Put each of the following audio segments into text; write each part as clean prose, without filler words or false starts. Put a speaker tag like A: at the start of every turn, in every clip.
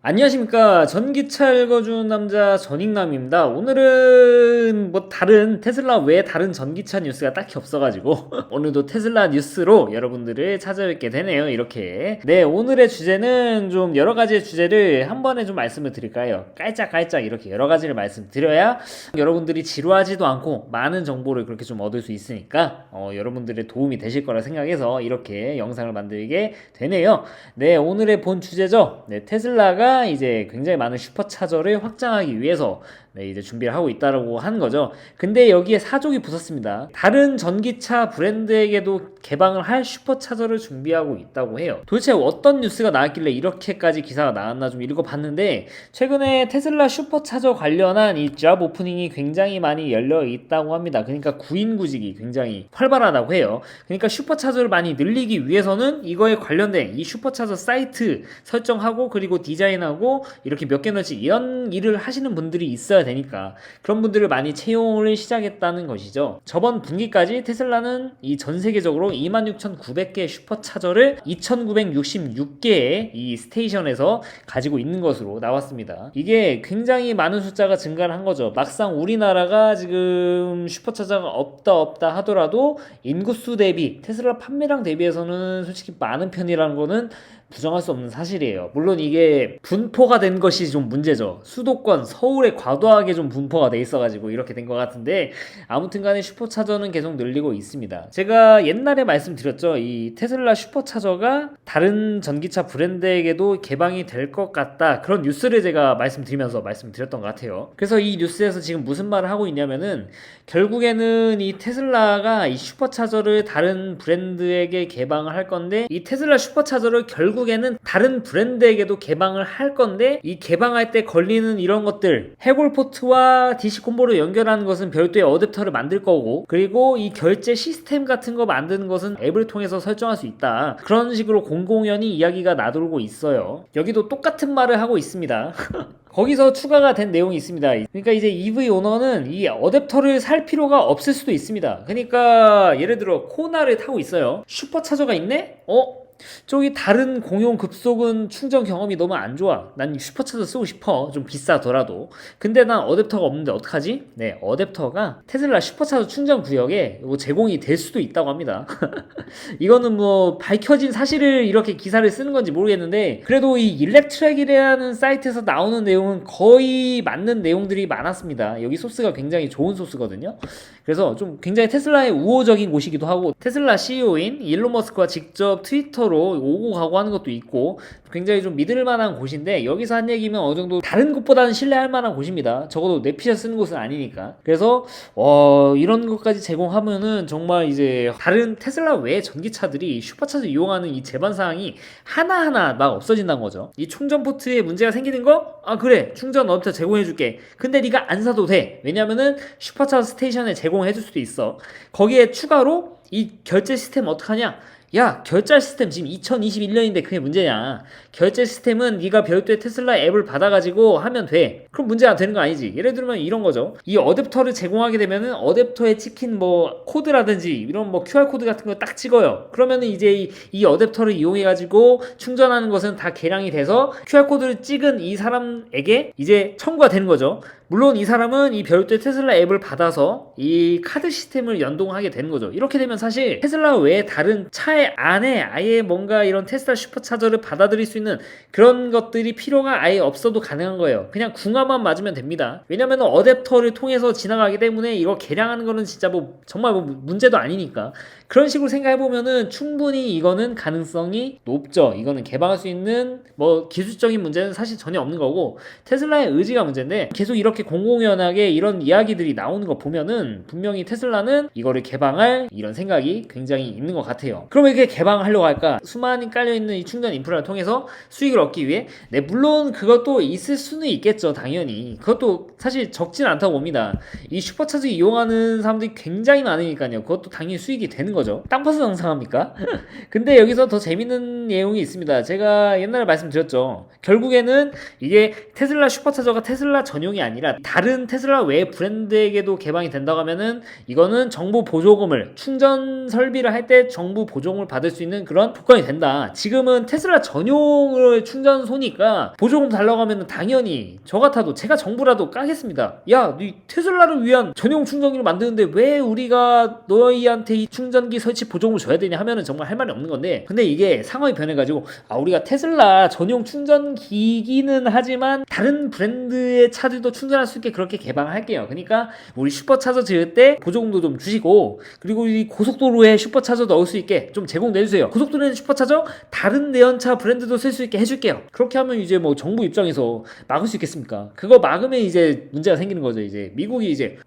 A: 안녕하십니까. 전기차 읽어준 남자 전익남입니다. 오늘은 뭐 다른 테슬라 외에 다른 전기차 뉴스가 딱히 없어가지고 오늘도 테슬라 뉴스로 여러분들을 찾아뵙게 되네요. 이렇게. 네, 오늘의 주제는 좀 여러 가지의 주제를 한 번에 좀 말씀을 드릴까요? 깔짝깔짝 이렇게 여러 가지를 말씀드려야 여러분들이 지루하지도 않고 많은 정보를 그렇게 좀 얻을 수 있으니까 여러분들의 도움이 되실 거라 생각해서 이렇게 영상을 만들게 되네요. 네, 오늘의 본 주제죠. 네, 테슬라가 이제 굉장히 많은 슈퍼차저를 확장하기 위해서 이제 준비를 하고 있다라고 하는 거죠. 근데 여기에 사족이 붙었습니다. 다른 전기차 브랜드에게도 개방을 할 슈퍼차저를 준비하고 있다고 해요. 도대체 어떤 뉴스가 나왔길래 이렇게까지 기사가 나왔나 좀 읽어봤는데, 최근에 테슬라 슈퍼차저 관련한 이 잡 오프닝이 굉장히 많이 열려 있다고 합니다. 그러니까 구인 구직이 굉장히 활발하다고 해요. 그러니까 슈퍼차저를 많이 늘리기 위해서는 이거에 관련된 이 슈퍼차저 사이트 설정하고 그리고 디자인하고 이렇게 몇 개씩 이런 일을 하시는 분들이 있어야 되니까 그런 분들을 많이 채용을 시작했다는 것이죠. 저번 분기까지 테슬라는 이 전 세계적으로 26,900개의 슈퍼차저를 2,966개의 이 스테이션에서 가지고 있는 것으로 나왔습니다. 이게 굉장히 많은 숫자가 증가를 한 거죠. 막상 우리나라가 지금 슈퍼차저가 없다 하더라도 인구수 대비 테슬라 판매량 대비해서는 솔직히 많은 편이라는 거는 부정할 수 없는 사실이에요. 물론 이게 분포가 된 것이 좀 문제죠. 수도권 서울에 과도하게 좀 분포가 돼 있어가지고 이렇게 된 것 같은데, 아무튼 간에 슈퍼차저는 계속 늘리고 있습니다. 제가 옛날에 말씀드렸죠. 이 테슬라 슈퍼차저가 다른 전기차 브랜드에게도 개방이 될 것 같다, 그런 뉴스를 제가 말씀드리면서 말씀드렸던 것 같아요. 그래서 이 뉴스에서 지금 무슨 말을 하고 있냐면은, 결국에는 이 테슬라가 이 슈퍼차저를 다른 브랜드에게 개방을 할 건데, 이 테슬라 슈퍼차저를 결국에는 다른 브랜드에게도 개방을 할 건데, 이 개방할 때 걸리는 이런 것들, 해골 포트와 DC 콤보를 연결하는 것은 별도의 어댑터를 만들 거고, 그리고 이 결제 시스템 같은 거 만드는 것은 앱을 통해서 설정할 수 있다, 그런 식으로 공공연히 이야기가 나돌고 있어요. 여기도 똑같은 말을 하고 있습니다. 거기서 추가가 된 내용이 있습니다. 그러니까 이제 EV 오너는 이 어댑터를 살 필요가 없을 수도 있습니다. 그러니까 예를 들어 코나를 타고 있어요. 슈퍼차저가 있네? 저기 다른 공용 급속은 충전 경험이 너무 안 좋아. 난 슈퍼차저 쓰고 싶어. 좀 비싸더라도. 근데 난 어댑터가 없는데 어떡하지? 네, 어댑터가 테슬라 슈퍼차저 충전 구역에 제공이 될 수도 있다고 합니다. 이거는 뭐 밝혀진 사실을 이렇게 기사를 쓰는 건지 모르겠는데, 그래도 이 일렉트랙이라는 사이트에서 나오는 내용은 거의 맞는 내용들이 많았습니다. 여기 소스가 굉장히 좋은 소스거든요. 그래서 좀 굉장히 테슬라의 우호적인 곳이기도 하고, 테슬라 CEO인 일론 머스크가 직접 트위터로 오고 가고 하는 것도 있고, 굉장히 좀 믿을 만한 곳인데, 여기서 한 얘기면 어느 정도 다른 곳보다는 신뢰할 만한 곳입니다. 적어도 내피셜 쓰는 곳은 아니니까. 그래서 이런 것까지 제공하면은 정말 이제 다른 테슬라 외의 전기차들이 슈퍼차저 이용하는 이 제반 사항이 하나하나 막 없어진다는 거죠. 이 충전 포트에 문제가 생기는 거? 아, 그래, 충전 어댑터 제공해줄게. 근데 네가 안 사도 돼. 왜냐면은 슈퍼차저 스테이션에 제공해줄 수도 있어. 거기에 추가로 이 결제 시스템 어떡하냐? 야, 결제 시스템 지금 2021년인데 그게 문제냐? 결제 시스템은 네가 별도의 테슬라 앱을 받아가지고 하면 돼. 그럼 문제가 되는 거 아니지? 예를 들면 이런 거죠. 이 어댑터를 제공하게 되면은 어댑터에 찍힌 뭐 코드라든지 이런 뭐 QR 코드 같은 거 딱 찍어요. 그러면은 이제 이 어댑터를 이용해가지고 충전하는 것은 다 계량이 돼서 QR 코드를 찍은 이 사람에게 이제 청구가 되는 거죠. 물론 이 사람은 이 별도의 테슬라 앱을 받아서 이 카드 시스템을 연동하게 되는 거죠. 이렇게 되면 사실 테슬라 외에 다른 차의 안에 아예 뭔가 이런 테슬라 슈퍼차저를 받아들일 수 있는 그런 것들이 필요가 아예 없어도 가능한 거예요. 그냥 궁합만 맞으면 됩니다. 왜냐면 어댑터를 통해서 지나가기 때문에 이거 계량하는 거는 진짜 뭐 정말 뭐 문제도 아니니까. 그런 식으로 생각해보면은 충분히 이거는 가능성이 높죠. 이거는 개방할 수 있는 뭐 기술적인 문제는 사실 전혀 없는 거고, 테슬라의 의지가 문제인데, 계속 이렇게 공공연하게 이런 이야기들이 나오는 거 보면은 분명히 테슬라는 이거를 개방할 이런 생각이 굉장히 있는 것 같아요. 그럼 왜 이렇게 개방하려고 할까? 수많이 깔려있는 이 충전 인프라를 통해서 수익을 얻기 위해? 네, 물론 그것도 있을 수는 있겠죠. 당연히 그것도 사실 적진 않다고 봅니다. 이 슈퍼차저 이용하는 사람들이 굉장히 많으니까요. 그것도 당연히 수익이 되는 거죠. 거죠. 땅 파서 장사합니까? 근데 여기서 더 재밌는 내용이 있습니다. 제가 옛날에 말씀드렸죠. 결국에는 이게 테슬라 슈퍼차저가 테슬라 전용이 아니라 다른 테슬라 외 브랜드에게도 개방이 된다고 하면은 이거는 정부 보조금을 충전 설비를 할 때 정부 보조금을 받을 수 있는 그런 조건이 된다. 지금은 테슬라 전용으로 충전소니까 보조금 달라고 하면 당연히 저 같아도 제가 정부라도 까겠습니다. 야, 네 테슬라를 위한 전용 충전기를 만드는데 왜 우리가 너희한테 이 충전기 설치 보조금을 줘야 되냐 하면은 정말 할 말이 없는 건데, 근데 이게 상황이 변해가지고 우리가 테슬라 전용 충전기기는 하지만 다른 브랜드의 차들도 충전할 수 있게 그렇게 개방할게요. 그러니까 우리 슈퍼차저 지을 때 보조금도 좀 주시고, 그리고 이 고속도로에 슈퍼차저 넣을 수 있게 좀 제공해주세요. 고속도로에 슈퍼차저 다른 내연차 브랜드도 쓸 수 있게 해줄게요. 그렇게 하면 이제 뭐 정부 입장에서 막을 수 있겠습니까? 그거 막으면 이제 문제가 생기는 거죠. 이제 미국이 이제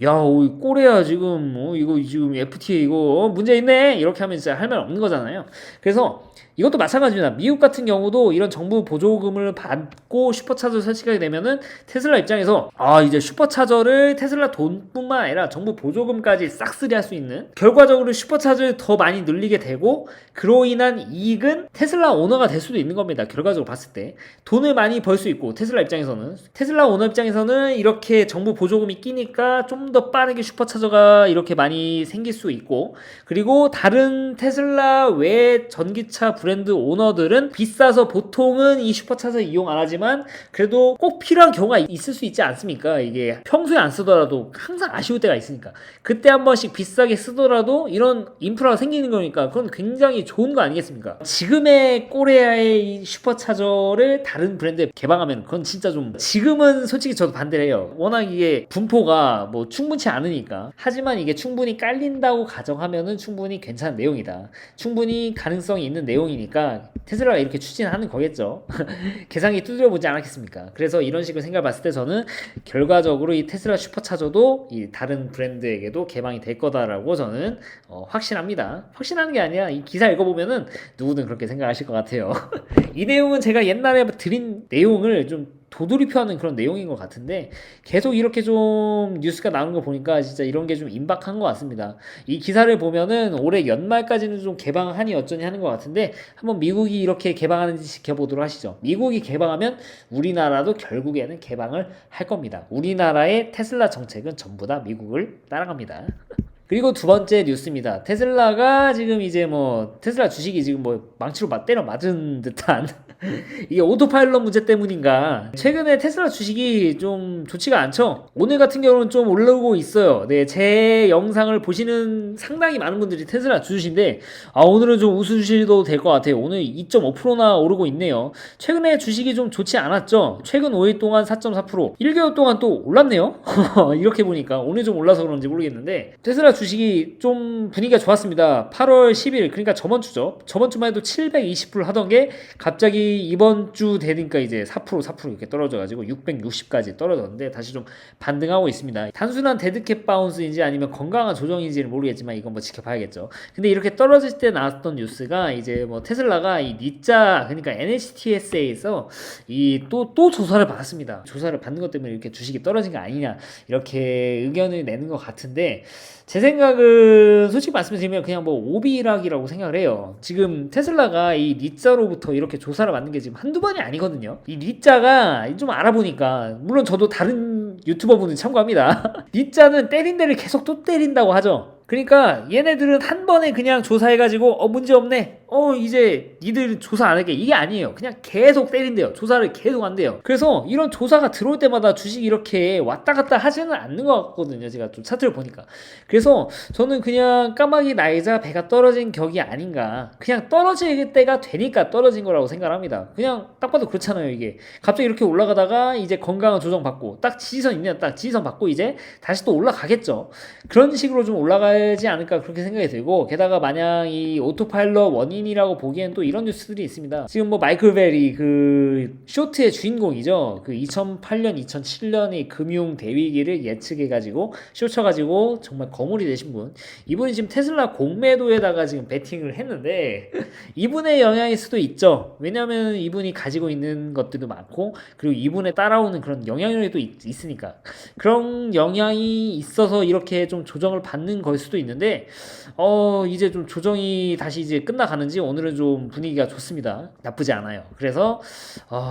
A: 꼬레야 지금 이거 지금 FTA 이거 문제 있네 이렇게 하면 진짜 할 말 없는 거잖아요. 그래서 이것도 마찬가지입니다. 미국 같은 경우도 이런 정부 보조금을 받고 슈퍼차저 설치하게 되면은 테슬라 입장에서 이제 슈퍼차저를 테슬라 돈뿐만 아니라 정부 보조금까지 싹쓸이 할 수 있는, 결과적으로 슈퍼차저를 더 많이 늘리게 되고 그로 인한 이익은 테슬라 오너가 될 수도 있는 겁니다. 결과적으로 봤을 때 돈을 많이 벌 수 있고, 테슬라 오너 입장에서는 이렇게 정부 보조금이 끼니까 좀 더 빠르게 슈퍼차저가 이렇게 많이 생길 수 있고, 그리고 다른 테슬라 외 전기차 브랜드 오너들은 비싸서 보통은 이 슈퍼차저 이용 안 하지만 그래도 꼭 필요한 경우가 있을 수 있지 않습니까? 이게 평소에 안 쓰더라도 항상 아쉬울 때가 있으니까 그때 한 번씩 비싸게 쓰더라도 이런 인프라가 생기는 거니까 그건 굉장히 좋은 거 아니겠습니까? 지금의 꼬레아의 이 슈퍼차저를 다른 브랜드에 개방하면 그건 진짜 좀, 지금은 솔직히 저도 반대를 해요. 워낙 이게 분포가 뭐 충분치 않으니까. 하지만 이게 충분히 깔린다고 가정하면은 충분히 괜찮은 내용이다. 충분히 가능성이 있는 내용이니까 테슬라가 이렇게 추진하는 거겠죠. 계산기 두드려보지 않았겠습니까? 그래서 이런 식으로 생각을 봤을 때 저는 결과적으로 이 테슬라 슈퍼차저도 이 다른 브랜드에게도 개방이 될 거다라고 저는 확신합니다. 확신하는 게 아니라 이 기사 읽어보면은 누구든 그렇게 생각하실 것 같아요. 이 내용은 제가 옛날에 드린 내용을 좀 도돌이표하는 그런 내용인 것 같은데, 계속 이렇게 좀 뉴스가 나오는 거 보니까 진짜 이런 게 좀 임박한 것 같습니다. 이 기사를 보면은 올해 연말까지는 좀 개방하니 어쩌니 하는 것 같은데, 한번 미국이 이렇게 개방하는지 지켜보도록 하시죠. 미국이 개방하면 우리나라도 결국에는 개방을 할 겁니다. 우리나라의 테슬라 정책은 전부 다 미국을 따라갑니다. 그리고 두 번째 뉴스입니다. 테슬라가 지금 이제 뭐 테슬라 주식이 지금 뭐 망치로 때려 맞은 듯한 이게 오토파일럿 문제 때문인가 최근에 테슬라 주식이 좀 좋지가 않죠. 오늘 같은 경우는 좀 올라오고 있어요. 네, 제 영상을 보시는 상당히 많은 분들이 테슬라 주주신데 오늘은 좀 웃으셔도 될 것 같아요. 오늘 2.5%나 오르고 있네요. 최근에 주식이 좀 좋지 않았죠. 최근 5일 동안 4.4%, 1개월 동안 또 올랐네요. 이렇게 보니까 오늘 좀 올라서 그런지 모르겠는데 테슬라 주식이 좀 분위기가 좋았습니다. 8월 10일, 그러니까 저번 주죠. 저번 주만 해도 720불 하던 게 갑자기 이번 주 되니까 이제 4% 이렇게 떨어져가지고 660까지 떨어졌는데 다시 좀 반등하고 있습니다. 단순한 데드캣 바운스인지 아니면 건강한 조정인지는 모르겠지만 이건 뭐 지켜봐야겠죠. 근데 이렇게 떨어질 때 나왔던 뉴스가 이제 뭐 테슬라가 이 니자, 그러니까 NHTSA에서 이 또 조사를 받았습니다. 조사를 받는 것 때문에 이렇게 주식이 떨어진 거 아니냐 이렇게 의견을 내는 것 같은데, 제 생각은 솔직히 말씀드리면 그냥 뭐 오비락이라고 생각을 해요. 지금 테슬라가 이 니자로부터 이렇게 조사를 받는 게 지금 한두 번이 아니거든요. 이 니자가 좀 알아보니까, 물론 저도 다른 유튜버분들 참고합니다. 니자는 때린 데를 계속 또 때린다고 하죠. 그러니까 얘네들은 한 번에 그냥 조사해가지고 문제 없네, 이제 니들 조사 안 할게, 이게 아니에요. 그냥 계속 때린대요. 조사를 계속 한대요. 그래서 이런 조사가 들어올 때마다 주식이 이렇게 왔다 갔다 하지는 않는 것 같거든요. 제가 좀 차트를 보니까. 그래서 저는 그냥 까마귀 날자 배가 떨어진 격이 아닌가, 그냥 떨어질 때가 되니까 떨어진 거라고 생각을 합니다. 그냥 딱 봐도 그렇잖아요. 이게 갑자기 이렇게 올라가다가 이제 건강한 조정 받고 딱 지지선 있냐, 딱 지지선 받고 이제 다시 또 올라가겠죠. 그런 식으로 좀 올라가지 않을까 그렇게 생각이 들고, 게다가 만약 이 오토파일럿 원인 원인이라고 보기엔 또 이런 뉴스들이 있습니다. 지금 뭐 마이클 베리 그 쇼트의 주인공이죠. 그 2008년, 2007년의 금융 대위기를 예측해가지고 쇼 쳐가지고 정말 거물이 되신 분. 이분이 지금 테슬라 공매도에다가 지금 베팅을 했는데 이분의 영향일 수도 있죠. 왜냐하면 이분이 가지고 있는 것들도 많고 그리고 이분에 따라오는 그런 영향력이 또 있으니까 그런 영향이 있어서 이렇게 좀 조정을 받는 걸 수도 있는데 이제 좀 조정이 다시 이제 끝나가는지 오늘은 좀 분위기가 좋습니다. 나쁘지 않아요. 그래서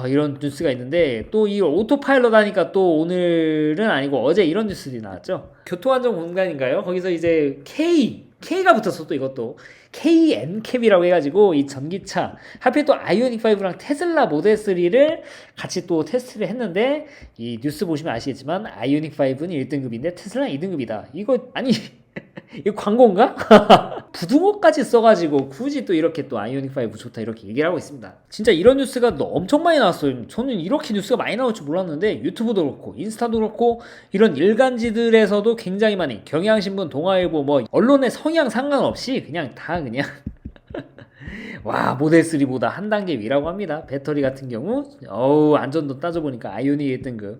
A: 이런 뉴스가 있는데 또 이 오토파일럿 하니까 또 오늘은 아니고 어제 이런 뉴스들이 나왔죠. 교통안전공단인가요? 거기서 이제 K가 붙었어. 또 이것도 KNCAP이라고 해가지고 이 전기차 하필 또 아이오닉5랑 테슬라 모델 3를 같이 또 테스트를 했는데 이 뉴스 보시면 아시겠지만 아이오닉5는 1등급인데 테슬라는 2등급이다. 이거 아니 이거 광고인가? 부등호까지 써가지고 굳이 또 이렇게 또 아이오닉5 좋다 이렇게 얘기를 하고 있습니다. 진짜 이런 뉴스가 엄청 많이 나왔어요. 저는 이렇게 뉴스가 많이 나올 줄 몰랐는데 유튜브도 그렇고 인스타도 그렇고 이런 일간지들에서도 굉장히 많이 경향신문, 동아일보 뭐 언론의 성향 상관없이 그냥 다 그냥 와 모델3보다 한 단계 위라고 합니다. 배터리 같은 경우 안전도 따져보니까 아이오닉 1등급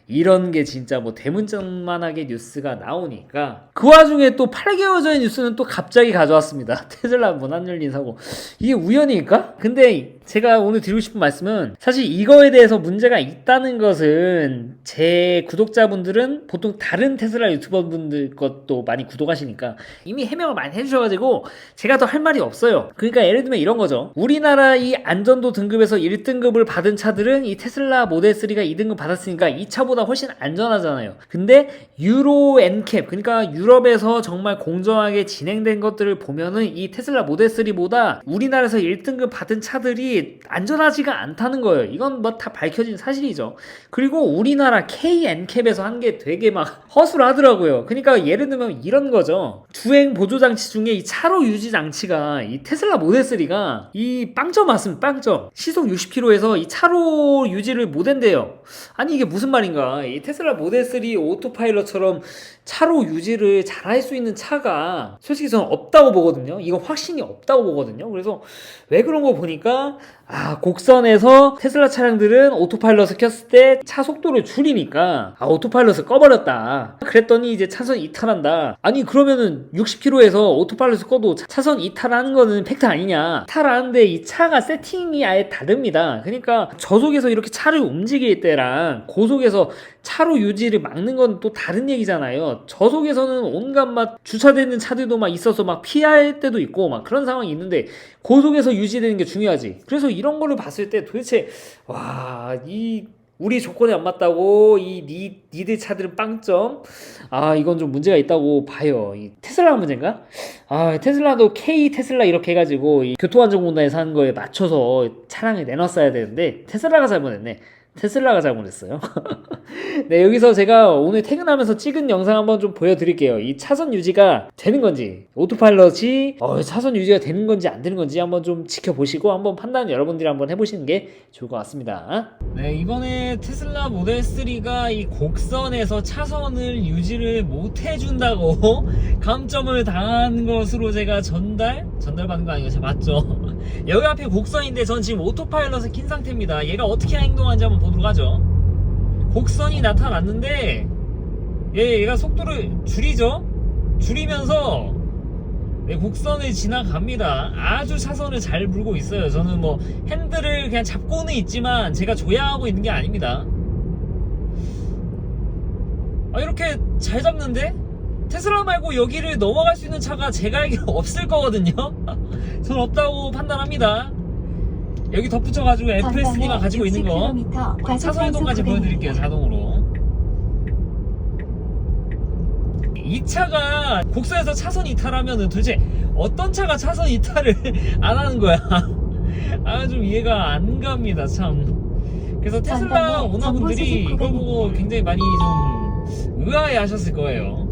A: 이런 게 진짜 뭐 대문짝만하게 뉴스가 나오니까 그 와중에 또 8개월 전의 뉴스는 또 갑자기 가져왔습니다. 테슬라 문 안 열린 사고. 이게 우연일까? 근데 제가 오늘 드리고 싶은 말씀은 사실 이거에 대해서 문제가 있다는 것은 제 구독자분들은 보통 다른 테슬라 유튜버분들 것도 많이 구독하시니까 이미 해명을 많이 해주셔가지고 제가 더 할 말이 없어요. 그러니까 예를 들면 이런 거죠. 우리나라 이 안전도 등급에서 1등급을 받은 차들은 이 테슬라 모델 3가 2등급 받았으니까 이 차보다 훨씬 안전하잖아요. 근데 유로 엔캡 그러니까 유럽에서 정말 공정하게 진행된 것들을 보면은 이 테슬라 모델 3보다 우리나라에서 1등급 받은 차들이 안전하지가 않다는 거예요. 이건 뭐 다 밝혀진 사실이죠. 그리고 우리나라 KNCAP에서 한 게 되게 막 허술하더라고요. 그러니까 예를 들면 이런 거죠. 주행 보조 장치 중에 이 차로 유지 장치가 이 테슬라 모델 3가 이 빵점 왔으면 빵점 시속 60km에서 이 차로 유지를 못 한대요. 아니 이게 무슨 말인가? 이 테슬라 모델 3 오토파일럿처럼 차로 유지를 잘 할 수 있는 차가 솔직히 저는 없다고 보거든요. 이건 확신이 없다고 보거든요. 그래서 왜 그런 거 보니까 곡선에서 테슬라 차량들은 오토파일럿을 켰을 때 차 속도를 줄이니까 오토파일럿을 꺼버렸다. 그랬더니 이제 차선 이탈한다. 아니 그러면은 60km에서 오토파일럿을 꺼도 차선 이탈하는 거는 팩트 아니냐. 이탈하는데 이 차가 세팅이 아예 다릅니다. 그러니까 저속에서 이렇게 차를 움직일 때랑 고속에서 차로 유지를 막는 건 또 다른 얘기잖아요. 저속에서는 온갖 막 주차되는 차들도 막 있어서 막 피할 때도 있고 막 그런 상황이 있는데 고속에서 유지되는 게 중요하지. 그래서 이런 거를 봤을 때 도대체 이 우리 조건에 안 맞다고 니들 차들은 빵점. 이건 좀 문제가 있다고 봐요. 이 테슬라가 문제인가? 테슬라도 K 테슬라 이렇게 해가지고 이 교통안전공단에서 하는 거에 맞춰서 차량을 내놨어야 되는데 테슬라가 잘못했네. 테슬라가 잘못했어요. 네, 여기서 제가 오늘 퇴근하면서 찍은 영상 한번 좀 보여드릴게요. 이 차선 유지가 되는 건지, 오토파일럿이 차선 유지가 되는 건지 안 되는 건지 한번 좀 지켜보시고 한번 판단 여러분들이 한번 해보시는 게 좋을 것 같습니다. 네, 이번에 테슬라 모델 3가 이 곡선에서 차선을 유지를 못 해준다고 감점을 당한 것으로 제가 전달받은 거 아니에요? 맞죠? 여기 앞에 곡선인데 전 지금 오토파일럿을 킨 상태입니다. 얘가 어떻게 행동하는지 한번 보도록 하죠. 곡선이 나타났는데 얘가 속도를 줄이면서 곡선을 지나갑니다. 아주 차선을 잘 물고 있어요. 저는 뭐 핸들을 그냥 잡고는 있지만 제가 조향하고 있는 게 아닙니다. 이렇게 잘 잡는데? 테슬라 말고 여기를 넘어갈 수 있는 차가 제가 알기로 없을 거거든요. 저는 없다고 판단합니다. 여기 덧붙여가지고 FSD가 가지고 있는 거 차선 이동까지 보여드릴게요. 자동으로. 이 차가 곡선에서 차선 이탈하면은 도대체 어떤 차가 차선 이탈을 안 하는 거야? 좀 이해가 안 갑니다. 참. 그래서 테슬라 오너분들이 이걸 보고 굉장히 많이 좀 의아해 하셨을 거예요.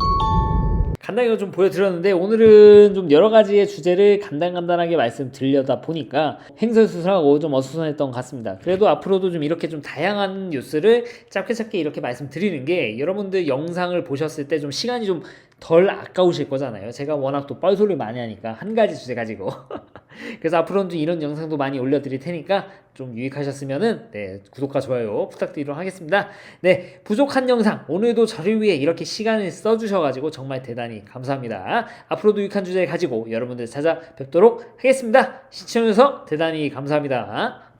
A: 간단히 좀 보여드렸는데 오늘은 좀 여러가지의 주제를 간단하게 말씀드리려다 보니까 횡설수설하고 좀 어수선했던 것 같습니다. 그래도 앞으로도 좀 이렇게 좀 다양한 뉴스를 짧게 이렇게 말씀드리는 게 여러분들 영상을 보셨을 때 좀 시간이 좀 덜 아까우실 거잖아요. 제가 워낙 또 뻘소리를 많이 하니까 한 가지 주제 가지고 그래서 앞으로는 좀 이런 영상도 많이 올려드릴 테니까 좀 유익하셨으면은 네, 구독과 좋아요 부탁드리도록 하겠습니다. 네, 부족한 영상 오늘도 저를 위해 이렇게 시간을 써주셔가지고 정말 대단히 감사합니다. 앞으로도 유익한 주제 가지고 여러분들 찾아뵙도록 하겠습니다. 시청해주셔서 대단히 감사합니다.